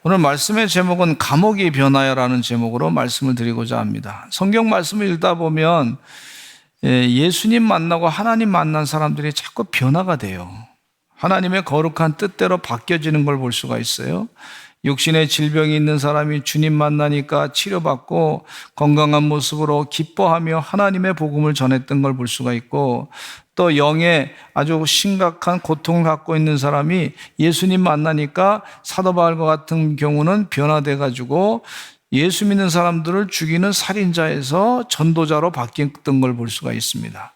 오늘 말씀의 제목은 감옥이 변하여라는 제목으로 말씀을 드리고자 합니다. 성경 말씀을 읽다 보면 예수님 만나고 하나님 만난 사람들이 자꾸 변화가 돼요. 하나님의 거룩한 뜻대로 바뀌어지는 걸 볼 수가 있어요. 육신의 질병이 있는 사람이 주님 만나니까 치료받고 건강한 모습으로 기뻐하며 하나님의 복음을 전했던 걸 볼 수가 있고, 또 영에 아주 심각한 고통을 갖고 있는 사람이 예수님 만나니까 사도 바울과 같은 경우는 변화돼 가지고 예수 믿는 사람들을 죽이는 살인자에서 전도자로 바뀌었던 걸 볼 수가 있습니다.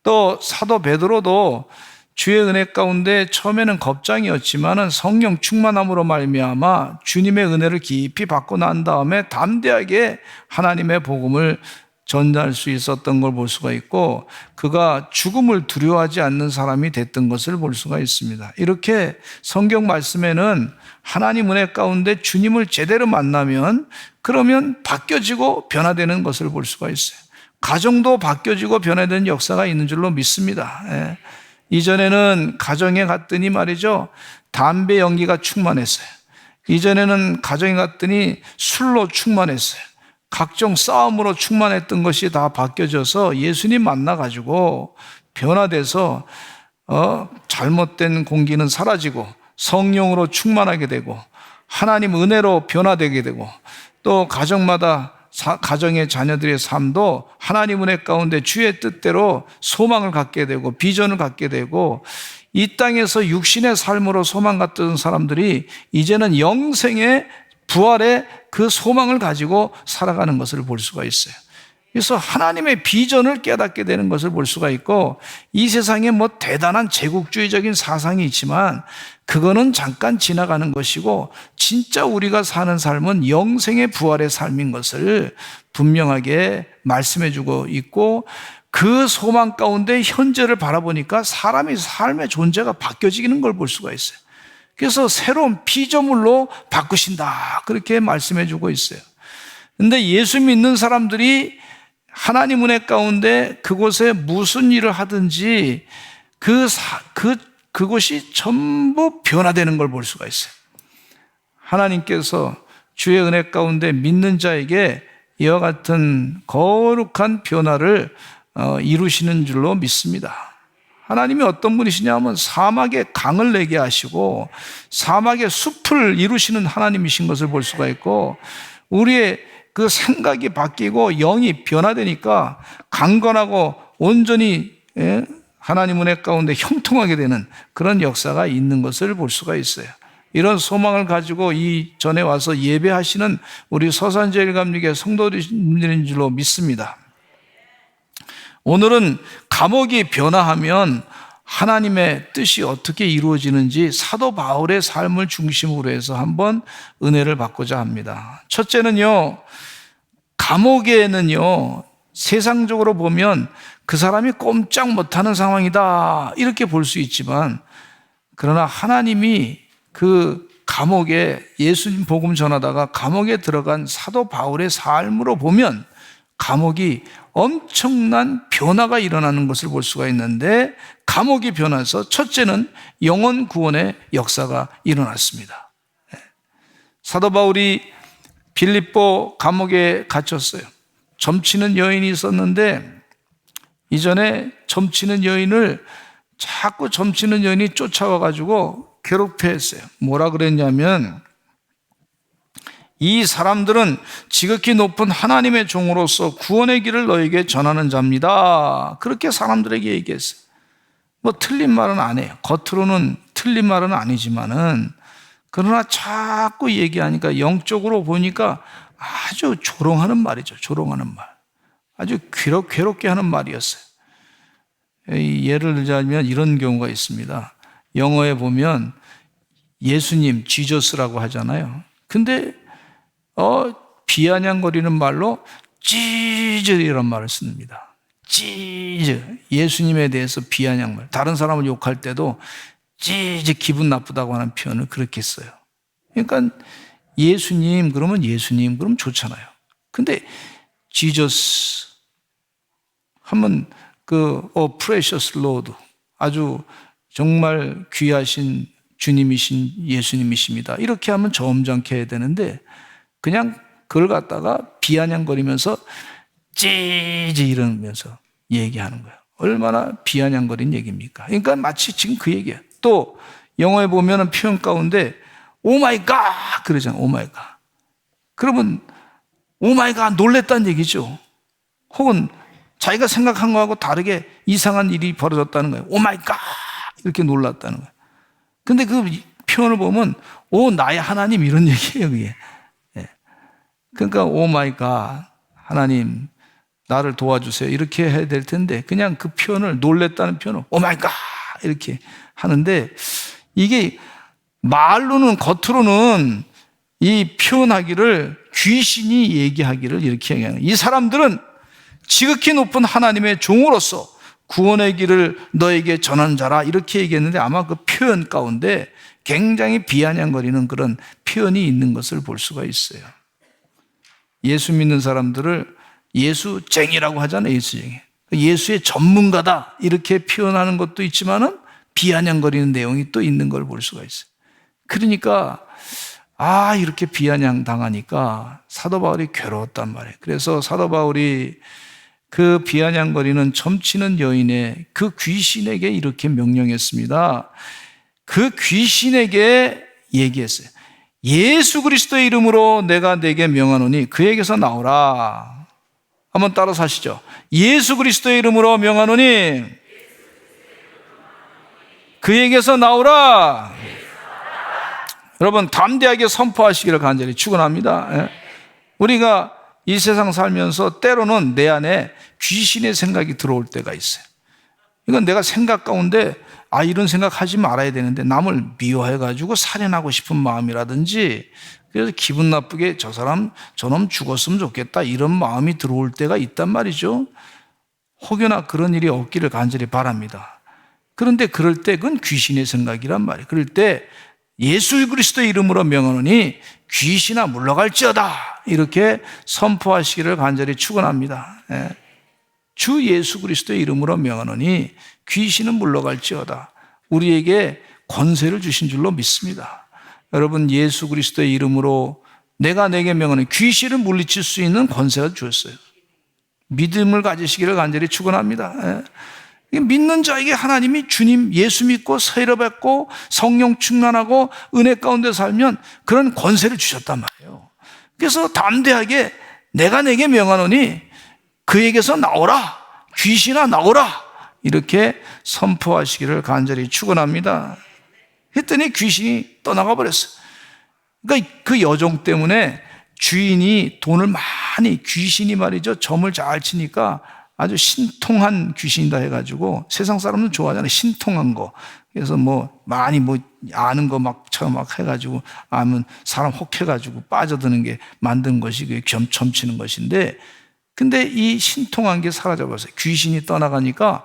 또 사도 베드로도 주의 은혜 가운데 처음에는 겁장이었지만은 성령 충만함으로 말미암아 주님의 은혜를 깊이 받고 난 다음에 담대하게 하나님의 복음을 전달할 수 있었던 걸 볼 수가 있고, 그가 죽음을 두려워하지 않는 사람이 됐던 것을 볼 수가 있습니다. 이렇게 성경 말씀에는 하나님 은혜 가운데 주님을 제대로 만나면 그러면 바뀌어지고 변화되는 것을 볼 수가 있어요. 가정도 바뀌어지고 변화되는 역사가 있는 줄로 믿습니다. 이전에는 가정에 갔더니 말이죠, 담배 연기가 충만했어요. 이전에는 가정에 갔더니 술로 충만했어요. 각종 싸움으로 충만했던 것이 다 바뀌어져서 예수님 만나가지고 변화돼서 잘못된 공기는 사라지고 성령으로 충만하게 되고 하나님 은혜로 변화되게 되고, 또 가정마다 가정의 자녀들의 삶도 하나님 은혜 가운데 주의 뜻대로 소망을 갖게 되고 비전을 갖게 되고, 이 땅에서 육신의 삶으로 소망 갖던 사람들이 이제는 영생의 부활의 그 소망을 가지고 살아가는 것을 볼 수가 있어요. 그래서 하나님의 비전을 깨닫게 되는 것을 볼 수가 있고, 이 세상에 뭐 대단한 제국주의적인 사상이 있지만 그거는 잠깐 지나가는 것이고 진짜 우리가 사는 삶은 영생의 부활의 삶인 것을 분명하게 말씀해 주고 있고, 그 소망 가운데 현재를 바라보니까 사람의 삶의 존재가 바뀌어지는 걸 볼 수가 있어요. 그래서 새로운 피조물로 바꾸신다, 그렇게 말씀해 주고 있어요. 근데 예수 믿는 사람들이 하나님 은혜 가운데 그곳에 무슨 일을 하든지 그곳이 전부 변화되는 걸 볼 수가 있어요. 하나님께서 주의 은혜 가운데 믿는 자에게 이와 같은 거룩한 변화를 이루시는 줄로 믿습니다. 하나님이 어떤 분이시냐 하면 사막에 강을 내게 하시고 사막에 숲을 이루시는 하나님이신 것을 볼 수가 있고, 우리의 그 생각이 바뀌고 영이 변화되니까 강건하고 온전히 하나님 은혜 가운데 형통하게 되는 그런 역사가 있는 것을 볼 수가 있어요. 이런 소망을 가지고 이 전에 와서 예배하시는 우리 서산제일감리교 성도들인 줄로 믿습니다. 오늘은 감옥이 변화하면 하나님의 뜻이 어떻게 이루어지는지 사도 바울의 삶을 중심으로 해서 한번 은혜를 받고자 합니다. 첫째는요, 감옥에는요, 세상적으로 보면 그 사람이 꼼짝 못하는 상황이다, 이렇게 볼 수 있지만, 그러나 하나님이 그 감옥에 예수님 복음 전하다가 감옥에 들어간 사도 바울의 삶으로 보면 감옥이 엄청난 변화가 일어나는 것을 볼 수가 있는데, 감옥이 변해서 첫째는 영혼 구원의 역사가 일어났습니다. 사도 바울이 빌립보 감옥에 갇혔어요. 점치는 여인이 있었는데 이전에 점치는 여인을 자꾸 점치는 여인이 쫓아와가지고 괴롭게 했어요. 뭐라 그랬냐면, 이 사람들은 지극히 높은 하나님의 종으로서 구원의 길을 너에게 전하는 자입니다. 그렇게 사람들에게 얘기했어요. 뭐 틀린 말은 안 해요. 겉으로는 틀린 말은 아니지만은, 그러나 자꾸 얘기하니까 영적으로 보니까 아주 조롱하는 말이죠. 조롱하는 말. 아주 괴롭게 하는 말이었어요. 예를 들자면 이런 경우가 있습니다. 영어에 보면 예수님, 지저스라고 하잖아요. 근데 비아냥거리는 말로 지저 이런 말을 씁니다. 지저, 예수님에 대해서 비아냥말. 다른 사람을 욕할 때도 지저, 기분 나쁘다고 하는 표현을 그렇게 써요. 그러니까 예수님 그러면 예수님 그러면 좋잖아요. 근데 지저스 하면 precious Lord, 아주 정말 귀하신 주님이신 예수님이십니다. 이렇게 하면 점잖게 해야 되는데 그냥 그걸 갖다가 비아냥거리면서 찌지 이러면서 얘기하는 거예요. 얼마나 비아냥거린 얘기입니까? 그러니까 마치 지금 그 얘기예요. 또 영어에 보면은 표현 가운데 오 마이 갓 그러잖아요. 오 마이 갓. 그러면 오 마이 갓 놀랬다는 얘기죠. 혹은 자기가 생각한 거하고 다르게 이상한 일이 벌어졌다는 거예요. 오 마이 갓 이렇게 놀랐다는 거예요. 근데 그 표현을 보면 오 나의 하나님 이런 얘기예요. 그게. 그러니까 오 마이 갓 하나님 나를 도와주세요 이렇게 해야 될 텐데 그냥 그 표현을 놀랬다는 표현을 오 마이 갓 이렇게 하는데 이게 말로는 겉으로는 이 표현하기를 귀신이 얘기하기를 이렇게 얘기하는 거예요. 이 사람들은 지극히 높은 하나님의 종으로서 구원의 길을 너에게 전한 자라 이렇게 얘기했는데 아마 그 표현 가운데 굉장히 비아냥거리는 그런 표현이 있는 것을 볼 수가 있어요. 예수 믿는 사람들을 예수쟁이라고 하잖아요. 예수쟁이. 예수의 전문가다 이렇게 표현하는 것도 있지만은 비아냥거리는 내용이 또 있는 걸 볼 수가 있어요. 그러니까 이렇게 비아냥 당하니까 사도 바울이 괴로웠단 말이에요. 그래서 사도 바울이 그 비아냥거리는 점치는 여인의 그 귀신에게 이렇게 명령했습니다. 그 귀신에게 얘기했어요. 예수 그리스도의 이름으로 내가 내게 명하노니 그에게서 나오라. 한번 따라서 하시죠. 예수 그리스도의 이름으로 명하노니 그에게서 나오라. 여러분 담대하게 선포하시기를 간절히 축원합니다. 우리가 이 세상 살면서 때로는 내 안에 귀신의 생각이 들어올 때가 있어요. 이건 내가 생각 가운데 이런 생각 하지 말아야 되는데 남을 미워해가지고 살인하고 싶은 마음이라든지 그래서 기분 나쁘게 저 사람 저놈 죽었으면 좋겠다 이런 마음이 들어올 때가 있단 말이죠. 혹여나 그런 일이 없기를 간절히 바랍니다. 그런데 그럴 때 그건 귀신의 생각이란 말이에요. 그럴 때 예수 그리스도의 이름으로 명하노니 귀신아 물러갈지어다 이렇게 선포하시기를 간절히 축원합니다. 주 예수 그리스도의 이름으로 명하노니 귀신은 물러갈지어다. 우리에게 권세를 주신 줄로 믿습니다. 여러분 예수 그리스도의 이름으로 내가 내게 명하는 귀신을 물리칠 수 있는 권세가 주었어요. 믿음을 가지시기를 간절히 축원합니다. 믿는 자에게 하나님이 주님 예수 믿고 세례 받고 성령 충만하고 은혜 가운데 살면 그런 권세를 주셨단 말이에요. 그래서 담대하게 내가 내게 명하노니 그에게서 나오라. 귀신아 나오라. 이렇게 선포하시기를 간절히 축원합니다. 했더니 귀신이 떠나가 버렸어요. 그러니까 그 여종 때문에 주인이 돈을 많이 귀신이 말이죠. 점을 잘 치니까 아주 신통한 귀신이다 해가지고 세상 사람은 좋아하잖아요. 신통한 거. 그래서 많이 아는 거 막 해가지고 아면 사람 혹해가지고 빠져드는 게 만든 것이 그게 점치는 것인데 근데 이 신통한 게 사라져버렸어요. 귀신이 떠나가니까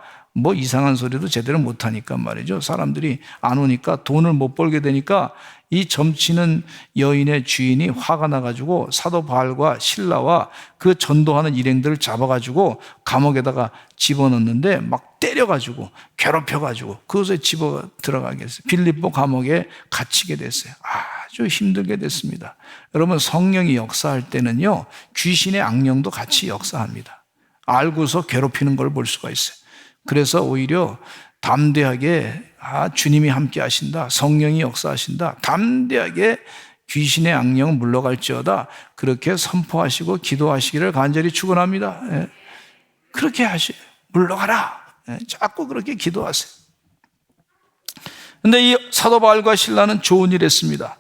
이상한 소리도 제대로 못하니까 말이죠. 사람들이 안 오니까 돈을 못 벌게 되니까 이 점치는 여인의 주인이 화가 나가지고 사도 바울과 실라와 그 전도하는 일행들을 잡아가지고 감옥에다가 집어넣는데 막 때려가지고 괴롭혀가지고 그것에 집어 들어가게 했어요. 빌립보 감옥에 갇히게 됐어요. 아주 힘들게 됐습니다. 여러분 성령이 역사할 때는요 귀신의 악령도 같이 역사합니다. 알고서 괴롭히는 걸 볼 수가 있어요. 그래서 오히려 담대하게 주님이 함께 하신다. 성령이 역사하신다. 담대하게 귀신의 악령은 물러갈지어다. 그렇게 선포하시고 기도하시기를 간절히 축원합니다. 그렇게 하시요. 물러가라. 자꾸 그렇게 기도하세요. 그런데 이 사도 바울과 실라는 좋은 일 했습니다.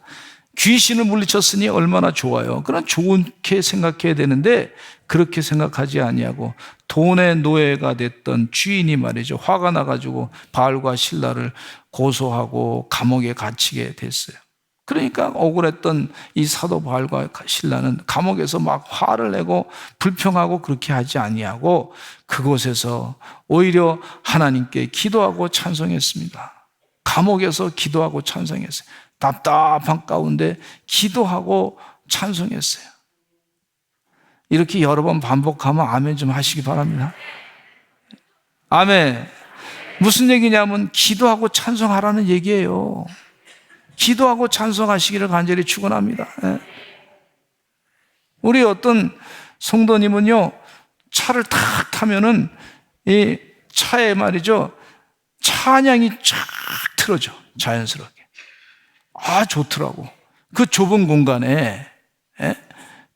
귀신을 물리쳤으니 얼마나 좋아요. 그런 좋게 생각해야 되는데 그렇게 생각하지 아니하고 돈의 노예가 됐던 주인이 말이죠. 화가 나가지고 바울과 실라를 고소하고 감옥에 갇히게 됐어요. 그러니까 억울했던 이 사도 바울과 실라는 감옥에서 막 화를 내고 불평하고 그렇게 하지 아니하고 그곳에서 오히려 하나님께 기도하고 찬송했습니다. 감옥에서 기도하고 찬송했어요. 답답한 가운데 기도하고 찬송했어요. 이렇게 여러 번 반복하면 아멘 좀 하시기 바랍니다. 아멘. 무슨 얘기냐면 기도하고 찬송하라는 얘기예요. 기도하고 찬송하시기를 간절히 축원합니다. 예. 우리 어떤 성도님은요, 차를 탁 타면은 이 차에 말이죠, 찬양이 쫙 틀어져, 자연스럽게. 아, 좋더라고. 그 좁은 공간에, 예?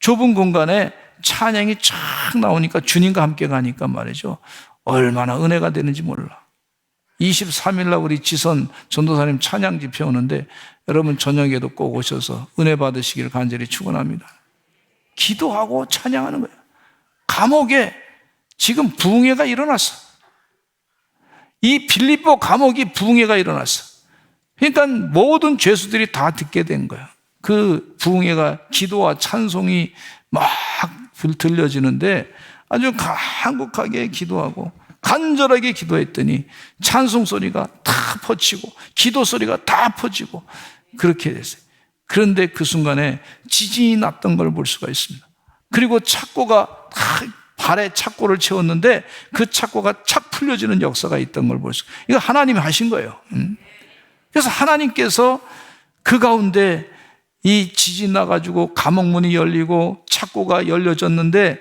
좁은 공간에 찬양이 쫙 나오니까, 주님과 함께 가니까 말이죠, 얼마나 은혜가 되는지 몰라. 23일 날 우리 지선 전도사님 찬양 집회 오는데 여러분 저녁에도 꼭 오셔서 은혜 받으시기를 간절히 축원합니다. 기도하고 찬양하는 거예요. 감옥에 지금 부흥회가 일어났어. 이 빌립보 감옥이 부흥회가 일어났어. 그러니까 모든 죄수들이 다 듣게 된 거예요. 그 부흥회가 기도와 찬송이 막 들려지는데 아주 간곡하게 기도하고 간절하게 기도했더니 찬송 소리가 다 퍼지고 기도 소리가 다 퍼지고 그렇게 됐어요. 그런데 그 순간에 지진이 났던 걸 볼 수가 있습니다. 그리고 착고가 발에 착고를 채웠는데 그 착고가 착 풀려지는 역사가 있던 걸 볼 수 있어요. 이거 하나님이 하신 거예요. 그래서 하나님께서 그 가운데 이 지진 나가지고 감옥문이 열리고 착고가 열려졌는데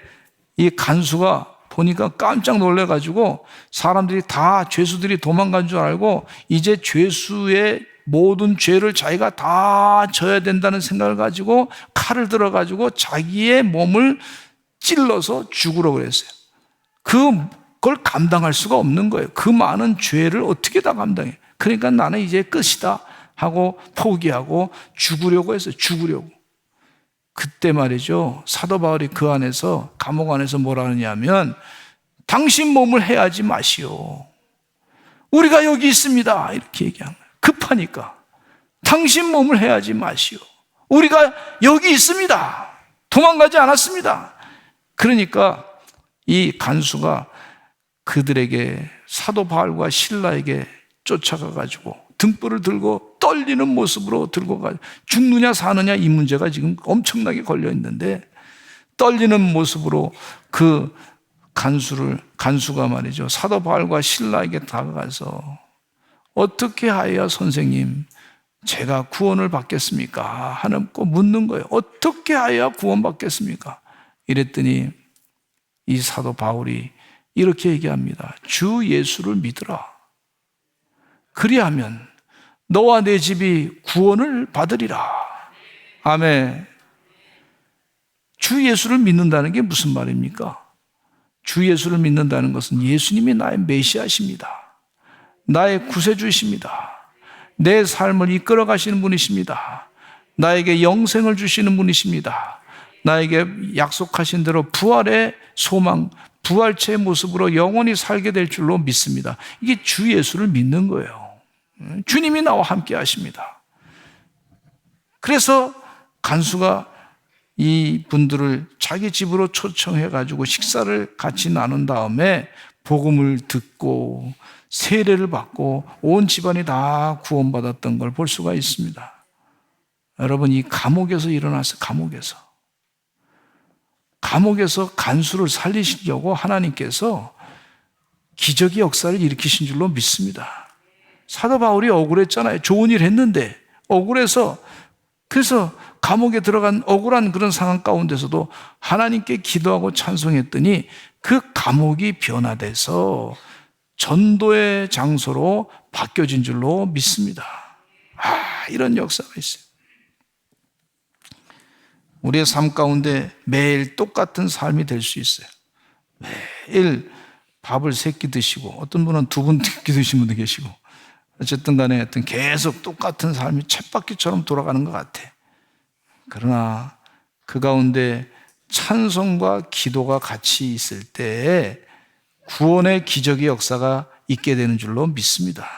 이 간수가 보니까 깜짝 놀래가지고 사람들이 다 죄수들이 도망간 줄 알고 이제 죄수의 모든 죄를 자기가 다 져야 된다는 생각을 가지고 칼을 들어가지고 자기의 몸을 찔러서 죽으라고 그랬어요. 그걸 감당할 수가 없는 거예요. 그 많은 죄를 어떻게 다 감당해. 그러니까 나는 이제 끝이다 하고 포기하고 죽으려고 했어요. 죽으려고. 그때 말이죠, 사도 바울이 그 안에서, 감옥 안에서 뭐라 하느냐면 당신 몸을 해하지 마시오. 우리가 여기 있습니다. 이렇게 얘기한 거예요. 급하니까 당신 몸을 해하지 마시오. 우리가 여기 있습니다. 도망가지 않았습니다. 그러니까 이 간수가 그들에게, 사도 바울과 실라에게 쫓아가 가지고 등불을 들고 떨리는 모습으로 들고 가, 죽느냐 사느냐 이 문제가 지금 엄청나게 걸려 있는데 떨리는 모습으로 그 간수가 말이죠, 사도 바울과 실라에게 다가가서 어떻게 하여야 선생님 제가 구원을 받겠습니까? 하는 거 묻는 거예요. 어떻게 하여야 구원받겠습니까? 이랬더니 이 사도 바울이 이렇게 얘기합니다. 주 예수를 믿으라. 그리하면 너와 내 집이 구원을 받으리라. 아멘. 주 예수를 믿는다는 게 무슨 말입니까? 주 예수를 믿는다는 것은 예수님이 나의 메시아십니다. 나의 구세주이십니다. 내 삶을 이끌어 가시는 분이십니다. 나에게 영생을 주시는 분이십니다. 나에게 약속하신 대로 부활의 소망, 부활체의 모습으로 영원히 살게 될 줄로 믿습니다. 이게 주 예수를 믿는 거예요. 주님이 나와 함께 하십니다. 그래서 간수가 이 분들을 자기 집으로 초청해가지고 식사를 같이 나눈 다음에 복음을 듣고 세례를 받고 온 집안이 다 구원받았던 걸 볼 수가 있습니다. 여러분, 이 감옥에서 일어났어요. 감옥에서 간수를 살리시려고 하나님께서 기적의 역사를 일으키신 줄로 믿습니다. 사도 바울이 억울했잖아요. 좋은 일 했는데 억울해서, 그래서 감옥에 들어간 억울한 그런 상황 가운데서도 하나님께 기도하고 찬송했더니 그 감옥이 변화돼서 전도의 장소로 바뀌어진 줄로 믿습니다. 이런 역사가 있어요. 우리의 삶 가운데 매일 똑같은 삶이 될 수 있어요. 매일 밥을 3끼 드시고, 어떤 분은 2번 2끼 드신 분도 계시고, 어쨌든 간에 계속 똑같은 삶이 쳇바퀴처럼 돌아가는 것 같아. 그러나 그 가운데 찬송과 기도가 같이 있을 때 구원의 기적의 역사가 있게 되는 줄로 믿습니다.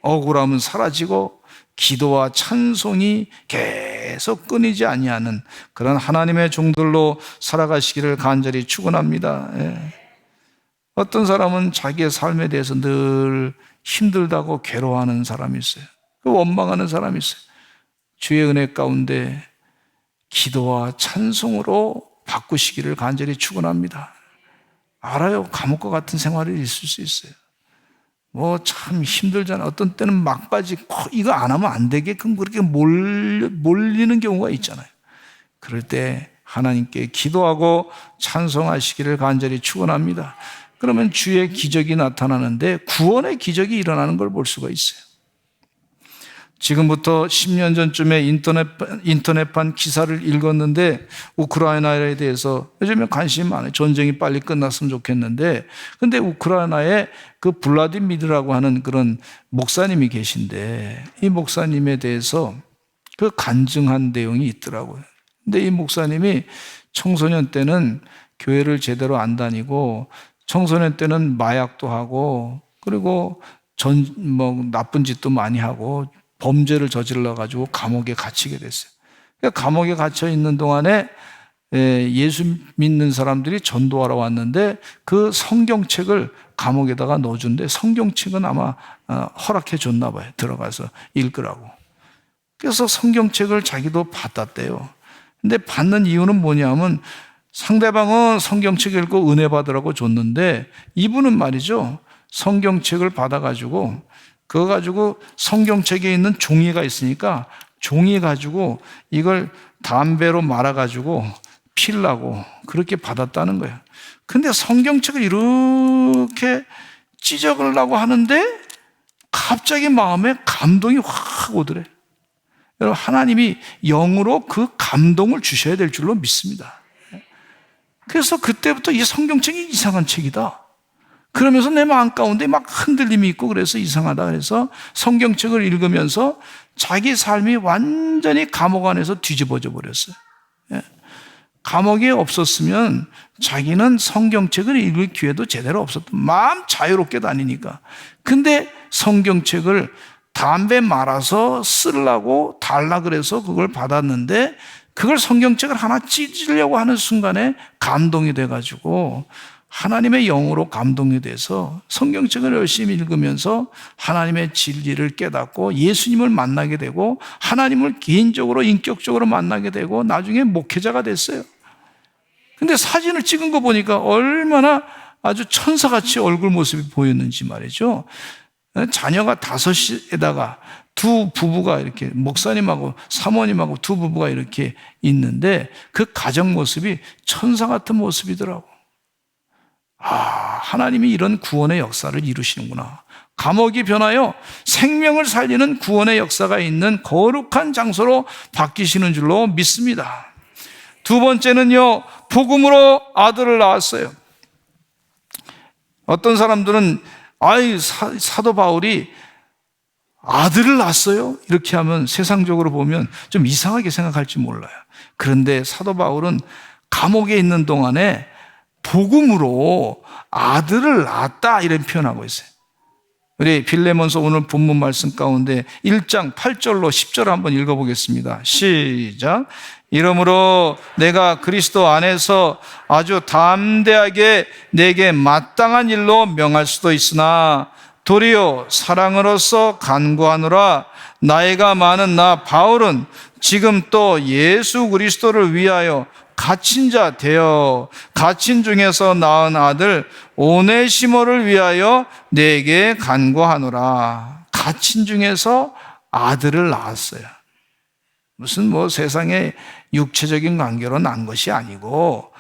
억울함은 사라지고 기도와 찬송이 계속 끊이지 아니하는 그런 하나님의 종들로 살아가시기를 간절히 축원합니다. 어떤 사람은 자기의 삶에 대해서 늘 힘들다고 괴로워하는 사람이 있어요. 원망하는 사람이 있어요. 주의 은혜 가운데 기도와 찬송으로 바꾸시기를 간절히 축원합니다. 알아요. 감옥과 같은 생활이 있을 수 있어요. 뭐 참 힘들잖아. 어떤 때는 막바지 이거 안 하면 안 되게끔 그렇게 몰리는 경우가 있잖아요. 그럴 때 하나님께 기도하고 찬송하시기를 간절히 축원합니다. 그러면 주의 기적이 나타나는데 구원의 기적이 일어나는 걸 볼 수가 있어요. 지금부터 10년 전쯤에 인터넷판 기사를 읽었는데 우크라이나에 대해서 요즘에 관심이 많아요. 전쟁이 빨리 끝났으면 좋겠는데, 근데 우크라이나에 그 블라디미르라고 하는 그런 목사님이 계신데 이 목사님에 대해서 그 간증한 내용이 있더라고요. 근데 이 목사님이 청소년 때는 교회를 제대로 안 다니고 청소년 때는 마약도 하고 그리고 나쁜 짓도 많이 하고 범죄를 저질러 가지고 감옥에 갇히게 됐어요. 그러니까 감옥에 갇혀 있는 동안에 예수 믿는 사람들이 전도하러 왔는데 그 성경책을 감옥에다가 넣어준데 성경책은 아마 허락해 줬나 봐요. 들어가서 읽으라고. 그래서 성경책을 자기도 받았대요. 근데 받는 이유는 뭐냐면 상대방은 성경책 읽고 은혜 받으라고 줬는데 이분은 말이죠. 성경책을 받아가지고 그거 가지고 성경책에 있는 종이가 있으니까 종이 가지고 이걸 담배로 말아가지고 피려고 그렇게 받았다는 거예요. 근데 성경책을 이렇게 찢어보려고 하는데 갑자기 마음에 감동이 확 오더래. 여러분, 하나님이 영으로 그 감동을 주셔야 될 줄로 믿습니다. 그래서 그때부터 이 성경책이 이상한 책이다. 그러면서 내 마음 가운데 막 흔들림이 있고 그래서 이상하다. 그래서 성경책을 읽으면서 자기 삶이 완전히 감옥 안에서 뒤집어져 버렸어요. 감옥에 없었으면 자기는 성경책을 읽을 기회도 제대로 없었던, 마음 자유롭게 다니니까. 근데 성경책을 담배 말아서 쓰려고 달라 그래서 그걸 받았는데 그걸 성경책을 하나 찢으려고 하는 순간에 감동이 돼가지고 하나님의 영으로 감동이 돼서 성경책을 열심히 읽으면서 하나님의 진리를 깨닫고 예수님을 만나게 되고 하나님을 개인적으로 인격적으로 만나게 되고 나중에 목회자가 됐어요. 근데 사진을 찍은 거 보니까 얼마나 아주 천사같이 얼굴 모습이 보였는지 말이죠. 자녀가 5에다가 두 부부가 이렇게 목사님하고 사모님하고 두 부부가 이렇게 있는데 그 가정 모습이 천사 같은 모습이더라고. 하나님이 이런 구원의 역사를 이루시는구나. 감옥이 변하여 생명을 살리는 구원의 역사가 있는 거룩한 장소로 바뀌시는 줄로 믿습니다. 두 번째는요, 복음으로 아들을 낳았어요. 어떤 사람들은 사도 바울이 아들을 낳았어요? 이렇게 하면 세상적으로 보면 좀 이상하게 생각할지 몰라요. 그런데 사도 바울은 감옥에 있는 동안에 복음으로 아들을 낳았다 이런 표현하고 있어요. 우리 빌레몬서 오늘 본문 말씀 가운데 1장 8절로 10절 한번 읽어보겠습니다. 시작. 이러므로 내가 그리스도 안에서 아주 담대하게 내게 마땅한 일로 명할 수도 있으나 도리어 사랑으로서 간구하노라. 나이가 많은 나 바울은 지금 또 예수 그리스도를 위하여 갇힌 자 되어 갇힌 중에서 낳은 아들 오네시모를 위하여 내게 간구하노라. 갇힌 중에서 아들을 낳았어요. 무슨 세상에 육체적인 관계로 난 것이 아니고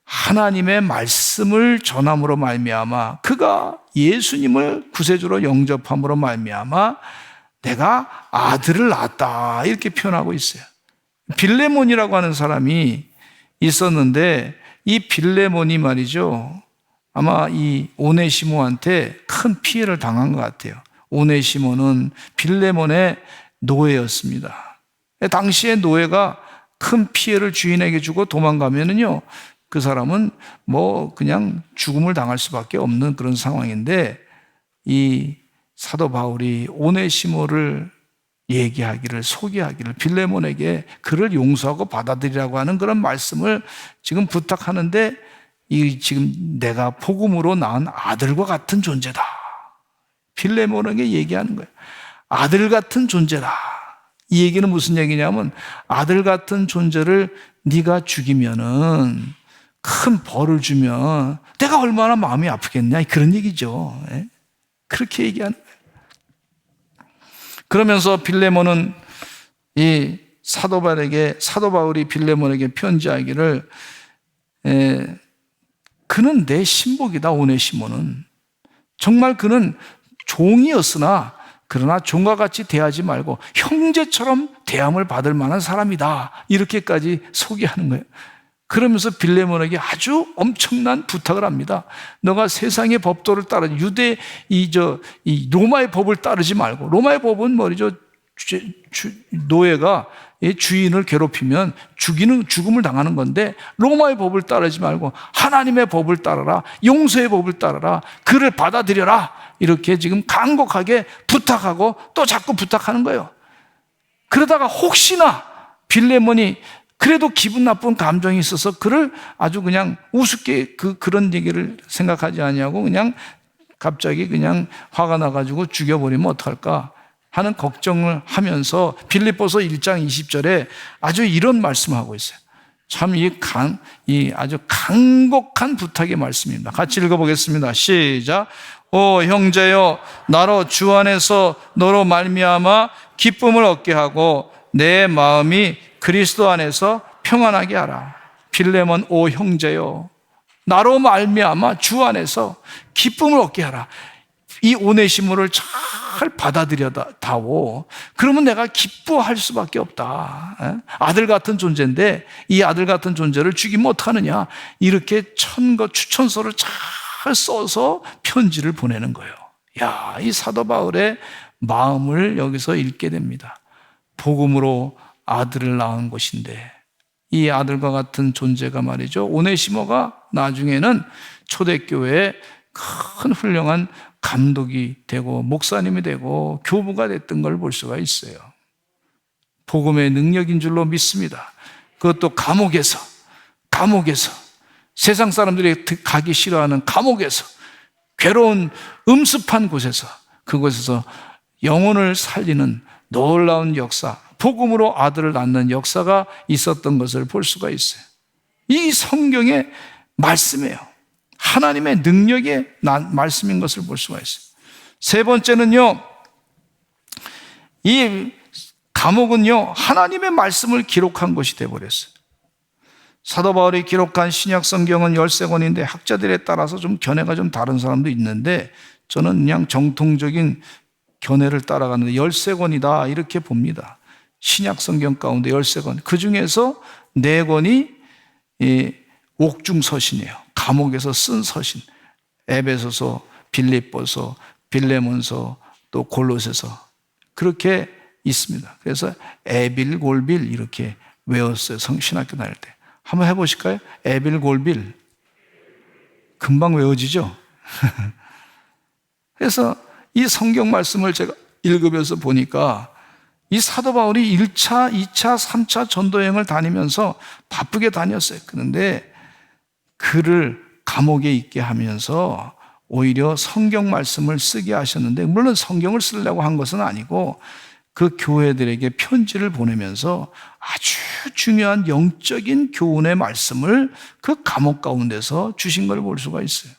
하나님의 말씀을 전함으로 말미암아 그가 예수님을 구세주로 영접함으로 말미암아 내가 아들을 낳았다 이렇게 표현하고 있어요. 빌레몬이라고 하는 사람이 있었는데 이 빌레몬이 말이죠, 아마 이 오네시모한테 큰 피해를 당한 것 같아요. 오네시모는 빌레몬의 노예였습니다. 당시에 노예가 큰 피해를 주인에게 주고 도망가면은요, 그 사람은 그냥 죽음을 당할 수밖에 없는 그런 상황인데 이 사도 바울이 오네시모를 소개하기를 빌레몬에게 그를 용서하고 받아들이라고 하는 그런 말씀을 지금 부탁하는데 지금 내가 복음으로 낳은 아들과 같은 존재다. 빌레몬에게 얘기하는 거예요. 아들 같은 존재다. 이 얘기는 무슨 얘기냐면 아들 같은 존재를 네가 죽이면은 큰 벌을 주면 내가 얼마나 마음이 아프겠냐 그런 얘기죠. 그렇게 얘기하는 거예요. 그러면서 빌레몬은 이 사도 바울이 빌레몬에게 편지하기를 그는 내 신복이다. 오네시모는 정말 그는 종이었으나 그러나 종과 같이 대하지 말고 형제처럼 대함을 받을 만한 사람이다. 이렇게까지 소개하는 거예요. 그러면서 빌레몬에게 아주 엄청난 부탁을 합니다. 너가 세상의 법도를 따라 이 로마의 법을 따르지 말고, 로마의 법은 뭐죠? 노예가 주인을 괴롭히면 죽음을 당하는 건데, 로마의 법을 따르지 말고 하나님의 법을 따라라, 용서의 법을 따라라, 그를 받아들여라, 이렇게 지금 간곡하게 부탁하고 또 자꾸 부탁하는 거예요. 그러다가 혹시나 빌레몬이 그래도 기분 나쁜 감정이 있어서 그를 아주 그냥 우습게 그런 얘기를 생각하지 아니하고 그냥 갑자기 그냥 화가 나가지고 죽여버리면 어떡할까 하는 걱정을 하면서 빌립보서 1장 20절에 아주 이런 말씀을 하고 있어요. 참 이 아주 간곡한 부탁의 말씀입니다. 같이 읽어보겠습니다. 시작. 오 형제여, 나로 주 안에서 너로 말미암아 기쁨을 얻게 하고 내 마음이 그리스도 안에서 평안하게 하라. 빌레몬, 오 형제여, 나로 말미암아 주 안에서 기쁨을 얻게 하라. 이 오네시모를 잘 받아들여다오. 그러면 내가 기뻐할 수밖에 없다. 아들 같은 존재인데 이 아들 같은 존재를 죽이면 어떡하느냐. 이렇게 추천서를 잘 써서 편지를 보내는 거예요. 야, 이 사도 바울의 마음을 여기서 읽게 됩니다. 복음으로 아들을 낳은 것인데 이 아들과 같은 존재가 말이죠, 오네시모가 나중에는 초대교회에 큰 훌륭한 감독이 되고 목사님이 되고 교부가 됐던 걸 볼 수가 있어요. 복음의 능력인 줄로 믿습니다. 그것도 감옥에서 세상 사람들이 가기 싫어하는 감옥에서, 괴로운 음습한 곳에서, 그곳에서 영혼을 살리는 놀라운 역사, 복음으로 아들을 낳는 역사가 있었던 것을 볼 수가 있어요. 이 성경의 말씀이에요. 하나님의 능력의 말씀인 것을 볼 수가 있어요. 세 번째는요, 이 감옥은요, 하나님의 말씀을 기록한 것이 되어버렸어요. 사도 바울이 기록한 신약 성경은 13권인데 학자들에 따라서 좀 견해가 좀 다른 사람도 있는데 저는 그냥 정통적인 견해를 따라가는데 13권이다 이렇게 봅니다. 신약 성경 가운데 13권, 그 중에서 4권이 옥중서신이에요. 감옥에서 쓴 서신, 에베소서, 빌립보서, 빌레몬서, 또 골로새서, 그렇게 있습니다. 그래서 에빌골빌 이렇게 외웠어요. 신학교 다닐 때. 한번 해보실까요? 에빌골빌. 금방 외워지죠? 그래서 이 성경 말씀을 제가 읽으면서 보니까 이 사도 바울이 1차, 2차, 3차 전도여행을 다니면서 바쁘게 다녔어요. 그런데 그를 감옥에 있게 하면서 오히려 성경 말씀을 쓰게 하셨는데, 물론 성경을 쓰려고 한 것은 아니고 그 교회들에게 편지를 보내면서 아주 중요한 영적인 교훈의 말씀을 그 감옥 가운데서 주신 걸 볼 수가 있어요.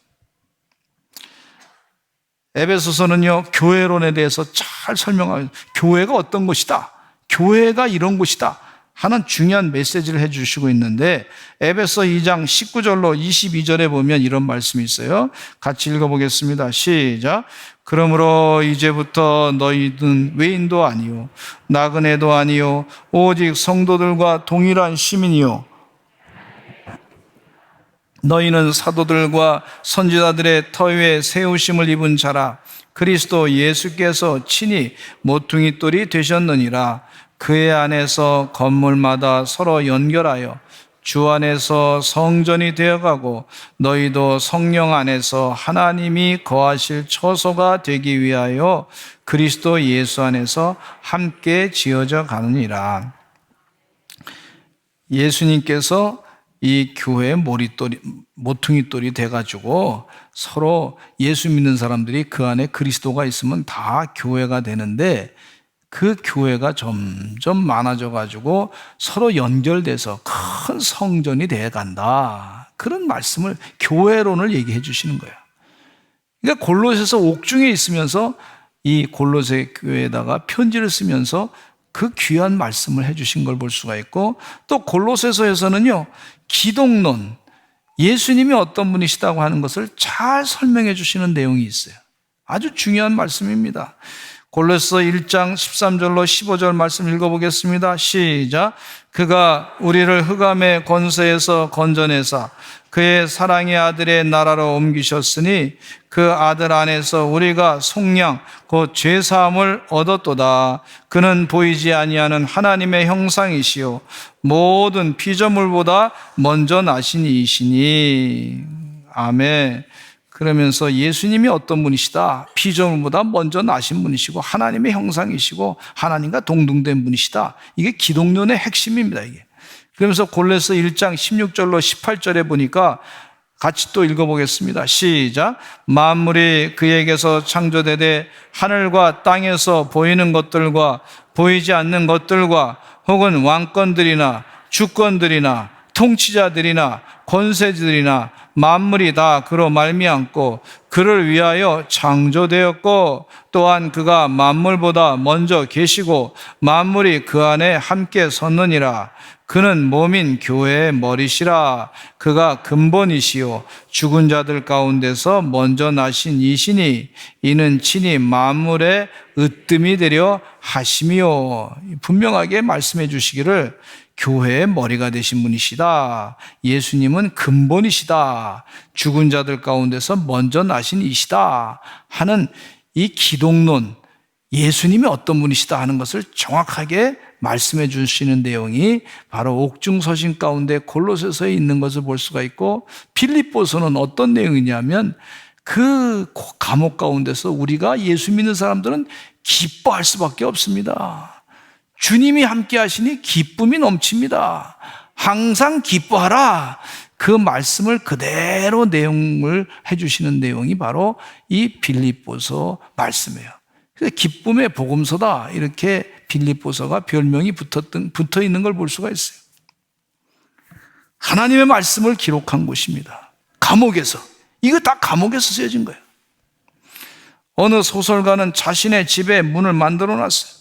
에베소서는요, 교회론에 대해서 잘 설명하고, 교회가 어떤 것이다, 교회가 이런 곳이다 하는 중요한 메시지를 해주시고 있는데, 에베소 2장 19절로 22절에 보면 이런 말씀이 있어요. 같이 읽어보겠습니다. 시작. 그러므로 이제부터 너희는 외인도 아니요 나그네도 아니요 오직 성도들과 동일한 시민이요 너희는 사도들과 선지자들의 터위에 세우심을 입은 자라. 그리스도 예수께서 친히 모퉁이 돌이 되셨느니라. 그의 안에서 건물마다 서로 연결하여 주 안에서 성전이 되어가고 너희도 성령 안에서 하나님이 거하실 처소가 되기 위하여 그리스도 예수 안에서 함께 지어져 가느니라. 예수님께서 이 교회의 모퉁이 돌이 돼가지고 서로 예수 믿는 사람들이 그 안에 그리스도가 있으면 다 교회가 되는데, 그 교회가 점점 많아져가지고 서로 연결돼서 큰 성전이 돼간다. 그런 말씀을, 교회론을 얘기해 주시는 거예요. 그러니까 골로새서 옥중에 있으면서 이 골로새 교회에다가 편지를 쓰면서 그 귀한 말씀을 해주신 걸 볼 수가 있고, 또 골로새서에서는요, 기독론, 예수님이 어떤 분이시다고 하는 것을 잘 설명해 주시는 내용이 있어요. 아주 중요한 말씀입니다. 골로새 1장 13절로 15절 말씀 읽어보겠습니다. 시작. 그가 우리를 흑암의 권세에서 건져내사 그의 사랑의 아들의 나라로 옮기셨으니 그 아들 안에서 우리가 속량 곧 죄사함을 얻었도다. 그는 보이지 아니하는 하나님의 형상이시요 모든 피조물보다 먼저 나신 이시니. 아멘. 그러면서 예수님이 어떤 분이시다? 피조물보다 먼저 나신 분이시고 하나님의 형상이시고 하나님과 동등된 분이시다. 이게 기독론의 핵심입니다, 이게. 그러면서 골로새 1장 16절로 18절에 보니까 같이 또 읽어보겠습니다. 시작. 만물이 그에게서 창조되되 하늘과 땅에서 보이는 것들과 보이지 않는 것들과 혹은 왕권들이나 주권들이나 통치자들이나 권세들이나 만물이 다 그로 말미암고 그를 위하여 창조되었고 또한 그가 만물보다 먼저 계시고 만물이 그 안에 함께 섰느니라. 그는 몸인 교회의 머리시라. 그가 근본이시요 죽은 자들 가운데서 먼저 나신 이시니 이는 친히 만물의 으뜸이 되려 하심이요. 분명하게 말씀해 주시기를 교회의 머리가 되신 분이시다. 예수님은 근본이시다. 죽은 자들 가운데서 먼저 나신 이시다 하는 이 기독론, 예수님이 어떤 분이시다 하는 것을 정확하게 말씀해 주시는 내용이 바로 옥중서신 가운데 골로새서에 있는 것을 볼 수가 있고, 빌립보서는 어떤 내용이냐면 그 감옥 가운데서 우리가 예수 믿는 사람들은 기뻐할 수밖에 없습니다. 주님이 함께 하시니 기쁨이 넘칩니다. 항상 기뻐하라. 그 말씀을 그대로 내용을 해주시는 내용이 바로 이 빌립보서 말씀이에요. 그래서 기쁨의 복음서다, 이렇게 빌립보서가 별명이 붙어 있는 걸 볼 수가 있어요. 하나님의 말씀을 기록한 곳입니다. 감옥에서. 이거 다 감옥에서 쓰여진 거예요. 어느 소설가는 자신의 집에 문을 만들어 놨어요.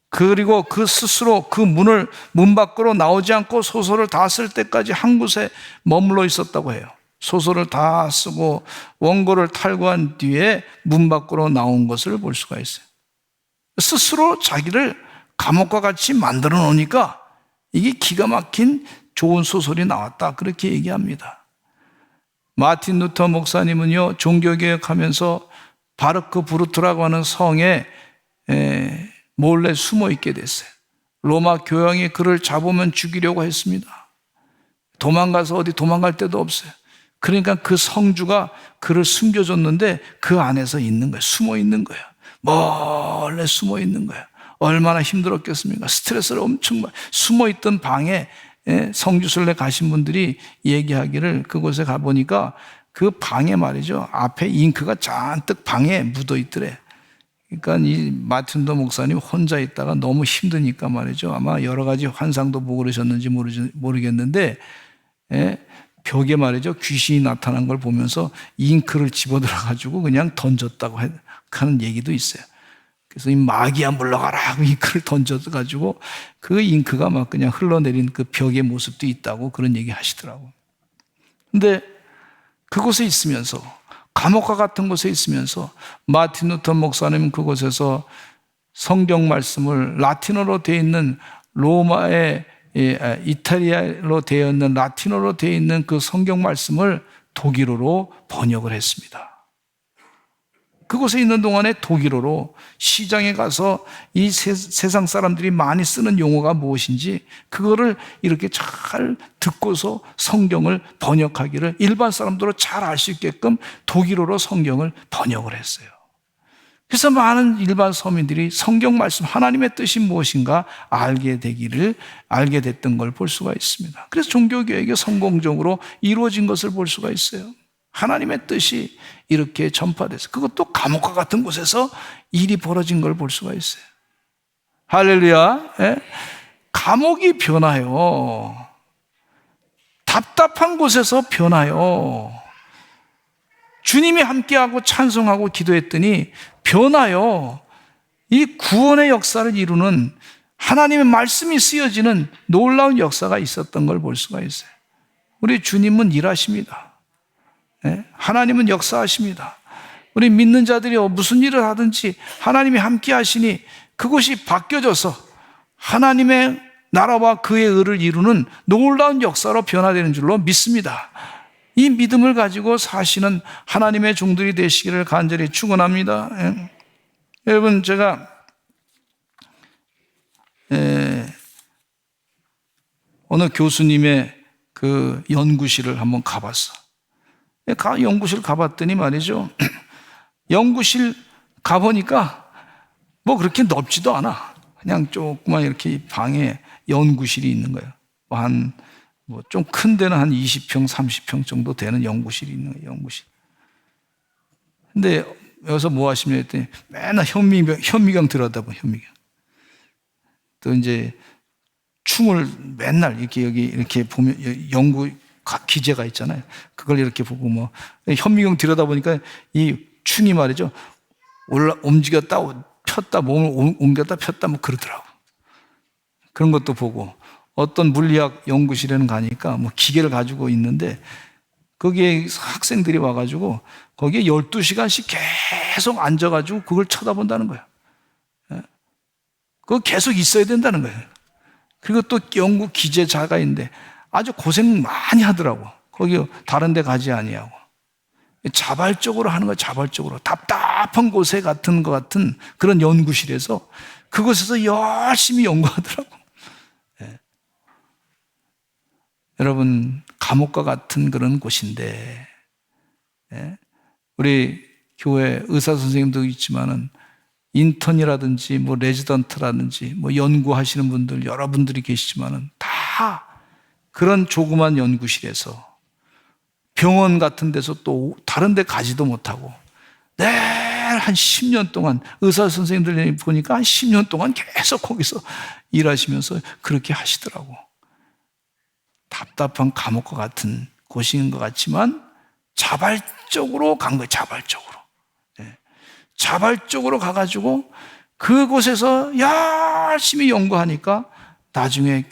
그리고 그 스스로 그 문 밖으로 나오지 않고 소설을 다 쓸 때까지 한 곳에 머물러 있었다고 해요. 소설을 다 쓰고 원고를 탈고한 뒤에 문 밖으로 나온 것을 볼 수가 있어요. 스스로 자기를 감옥과 같이 만들어 놓으니까 이게 기가 막힌 좋은 소설이 나왔다, 그렇게 얘기합니다. 마틴 루터 목사님은요, 종교개혁하면서 바르크 부르트라고 하는 성에 몰래 숨어 있게 됐어요. 로마 교황이 그를 잡으면 죽이려고 했습니다. 도망가서 어디 도망갈 데도 없어요. 그러니까 그 성주가 그를 숨겨줬는데 그 안에서 있는 거예요. 숨어 있는 거예요. 몰래 숨어 있는 거예요. 얼마나 힘들었겠습니까? 스트레스를 엄청 많이. 숨어 있던 방에 성주순례 가신 분들이 얘기하기를, 그곳에 가보니까 그 방에 말이죠, 앞에 잉크가 잔뜩 방에 묻어 있더래. 그러니까 이 마틴 루터 목사님 혼자 있다가 너무 힘드니까 말이죠, 아마 여러 가지 환상도 보고 그러셨는지 모르겠는데 벽에 말이죠, 귀신이 나타난 걸 보면서 잉크를 집어들어 가지고 그냥 던졌다고 하는 얘기도 있어요. 그래서 이 마귀야 물러가라 하고 잉크를 던져가지고 그 잉크가 막 그냥 흘러내린 그 벽의 모습도 있다고 그런 얘기 하시더라고요. 근데 그곳에 있으면서, 감옥과 같은 곳에 있으면서 마틴 루터 목사님은 그곳에서 성경 말씀을 라틴어로 되어 있는 로마의 이탈리아로 되어 있는 라틴어로 되어 있는 그 성경 말씀을 독일어로 번역을 했습니다. 그곳에 있는 동안에 독일어로 시장에 가서 이 세상 사람들이 많이 쓰는 용어가 무엇인지 그거를 이렇게 잘 듣고서 성경을 번역하기를, 일반 사람들로 잘 알 수 있게끔 독일어로 성경을 번역을 했어요. 그래서 많은 일반 서민들이 성경 말씀, 하나님의 뜻이 무엇인가 알게 됐던 걸 볼 수가 있습니다. 그래서 종교개혁이 성공적으로 이루어진 것을 볼 수가 있어요. 하나님의 뜻이 이렇게 전파돼서, 그것도 감옥과 같은 곳에서 일이 벌어진 걸 볼 수가 있어요. 할렐루야. 감옥이 변화요. 답답한 곳에서 변화요. 주님이 함께하고 찬송하고 기도했더니 변하여 이 구원의 역사를 이루는 하나님의 말씀이 쓰여지는 놀라운 역사가 있었던 걸 볼 수가 있어요. 우리 주님은 일하십니다. 하나님은 역사하십니다. 우리 믿는 자들이 무슨 일을 하든지 하나님이 함께 하시니 그것이 바뀌어져서 하나님의 나라와 그의 의를 이루는 놀라운 역사로 변화되는 줄로 믿습니다. 이 믿음을 가지고 사시는 하나님의 종들이 되시기를 간절히 축원합니다. 여러분, 제가 어느 교수님의 그 연구실을 한번 가봤어. 연구실 가봤더니 말이죠, 연구실 가보니까 뭐 그렇게 넓지도 않아. 그냥 조그만 이렇게 방에 연구실이 있는 거예요. 뭐 좀 큰 데는 한 20평, 30평 정도 되는 연구실이 있는 거예요, 연구실. 근데 여기서 뭐 하시냐 했더니 맨날 현미경 들여다봐, 현미경. 또 이제 춤을 맨날 여기 이렇게 보면 연구 기재가 있잖아요. 그걸 이렇게 보고 뭐 현미경 들여다보니까 이 춤이 말이죠, 움직였다 폈다, 몸을 옮겼다 폈다 뭐 그러더라고. 그런 것도 보고, 어떤 물리학 연구실에는 가니까 뭐 기계를 가지고 있는데 거기에 학생들이 와가지고 거기에 12시간씩 계속 앉아가지고 그걸 쳐다본다는 거예요. 그거 계속 있어야 된다는 거예요. 그리고 또 연구 기재자가 있는데 아주 고생 많이 하더라고. 거기 다른 데 가지 아니하고. 자발적으로 하는 거예요, 자발적으로. 답답한 곳에 같은 것 같은 그런 연구실에서 그곳에서 열심히 연구하더라고. 여러분, 감옥과 같은 그런 곳인데, 우리 교회 의사 선생님도 있지만은 인턴이라든지 뭐 레지던트라든지 뭐 연구하시는 분들 여러분들이 계시지만은 다 그런 조그만 연구실에서 병원 같은 데서 또 다른 데 가지도 못하고 늘 한 10년 동안 의사 선생님들 보니까 한 10년 동안 계속 거기서 일하시면서 그렇게 하시더라고. 답답한 감옥과 같은 곳인 것 같지만 자발적으로 간 거예요, 자발적으로. 자발적으로 가가지고 그곳에서 열심히 연구하니까 나중에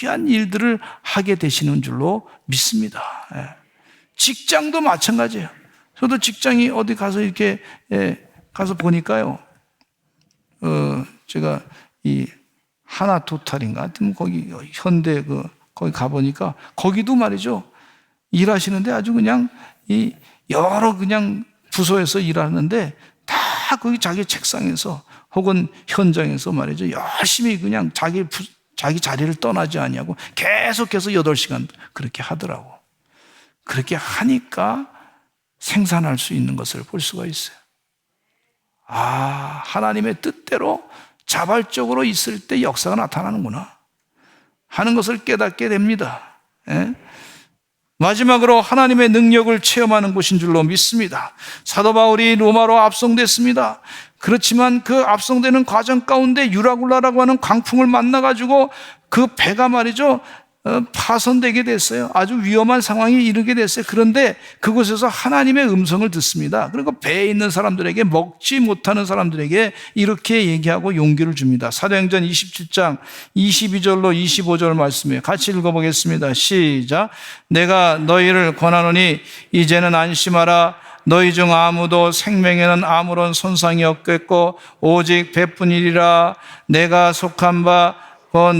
귀한 일들을 하게 되시는 줄로 믿습니다. 직장도 마찬가지예요. 저도 직장이 어디 가서 이렇게 가서 보니까요, 제가 이 하나토탈인가 하여튼 거기 현대 거기 가보니까 거기도 말이죠, 일하시는데 아주 그냥 이 여러 그냥 부서에서 일하는데 다 거기 자기 책상에서 혹은 현장에서 말이죠, 열심히 그냥 자기 자리를 떠나지 아니하고 계속해서 8시간 그렇게 하더라고. 그렇게 하니까 생산할 수 있는 것을 볼 수가 있어요. 하나님의 뜻대로 자발적으로 있을 때 역사가 나타나는구나 하는 것을 깨닫게 됩니다. 마지막으로 하나님의 능력을 체험하는 곳인 줄로 믿습니다. 사도 바울이 로마로 압송됐습니다. 그렇지만 그 압송되는 과정 가운데 유라굴라라고 하는 광풍을 만나가지고 그 배가 말이죠, 파손되게 됐어요. 아주 위험한 상황에 이르게 됐어요. 그런데 그곳에서 하나님의 음성을 듣습니다. 그리고 배에 있는 사람들에게, 먹지 못하는 사람들에게 이렇게 얘기하고 용기를 줍니다. 사도행전 27장 22절로 25절 말씀이에요. 같이 읽어보겠습니다. 시작. 내가 너희를 권하노니 이제는 안심하라. 너희 중 아무도 생명에는 아무런 손상이 없겠고 오직 배뿐이리라. 내가 속한 바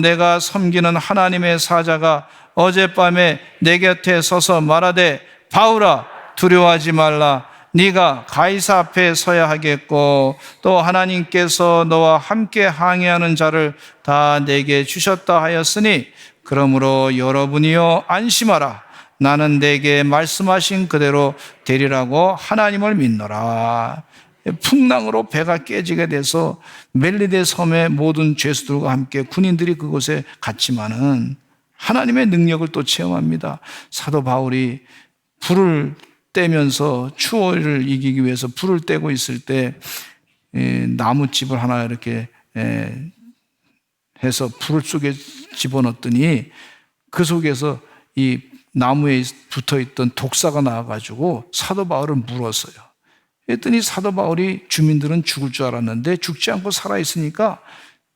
내가 섬기는 하나님의 사자가 어젯밤에 내 곁에 서서 말하되 바울아 두려워하지 말라. 네가 가이사 앞에 서야 하겠고 또 하나님께서 너와 함께 항해하는 자를 다 내게 주셨다 하였으니 그러므로 여러분이여 안심하라. 나는 내게 말씀하신 그대로 되리라고 하나님을 믿노라. 풍랑으로 배가 깨지게 돼서 멜리데 섬의 모든 죄수들과 함께 군인들이 그곳에 갔지만은 하나님의 능력을 또 체험합니다. 사도 바울이 불을 떼면서 추위를 이기기 위해서 불을 떼고 있을 때 나뭇집을 하나 이렇게 해서 불 속에 집어넣었더니 그 속에서 이 나무에 붙어있던 독사가 나와가지고 사도 바울을 물었어요. 했더니 사도 바울이 주민들은 죽을 줄 알았는데 죽지 않고 살아있으니까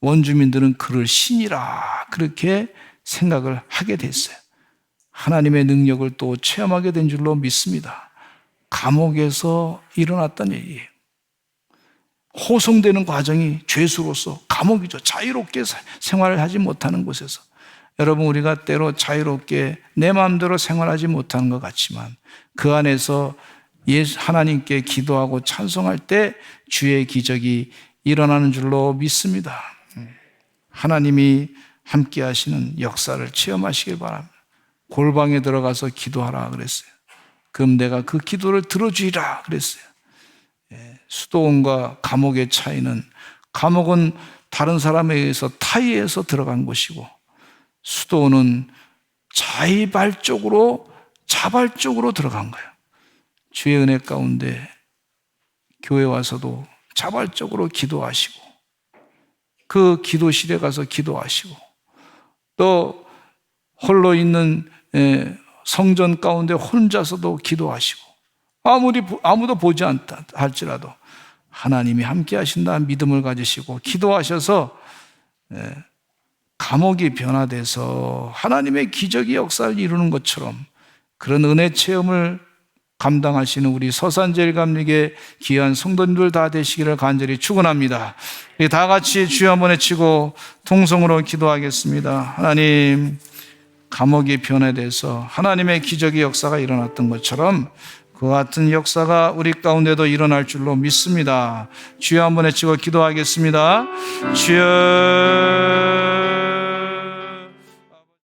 원주민들은 그를 신이라 그렇게 생각을 하게 됐어요. 하나님의 능력을 또 체험하게 된 줄로 믿습니다. 감옥에서 일어났던 일이에요. 호송되는 과정이 죄수로서 감옥이죠. 자유롭게 생활을 하지 못하는 곳에서. 여러분, 우리가 때로 자유롭게 내 마음대로 생활하지 못하는 것 같지만 그 안에서 하나님께 기도하고 찬송할 때 주의 기적이 일어나는 줄로 믿습니다. 하나님이 함께 하시는 역사를 체험하시길 바랍니다. 골방에 들어가서 기도하라 그랬어요. 그럼 내가 그 기도를 들어주리라 그랬어요. 수도원과 감옥의 차이는, 감옥은 다른 사람에 의해서 타의해서 들어간 곳이고 수도원은 자발적으로 들어간 거예요. 주의 은혜 가운데 교회 와서도 자발적으로 기도하시고 그 기도실에 가서 기도하시고 또 홀로 있는 성전 가운데 혼자서도 기도하시고 아무도 보지 않다 할지라도 하나님이 함께 하신다는 믿음을 가지시고 기도하셔서 감옥이 변화돼서 하나님의 기적의 역사를 이루는 것처럼 그런 은혜 체험을 감당하시는 우리 서산제일감리교 귀한 성도님들 다 되시기를 간절히 축원합니다. 우리 다 같이 주여 한번 외치고 통성으로 기도하겠습니다. 하나님, 감옥이 변화돼서 하나님의 기적의 역사가 일어났던 것처럼 그 같은 역사가 우리 가운데도 일어날 줄로 믿습니다. 주여 한번 외치고 기도하겠습니다. 주여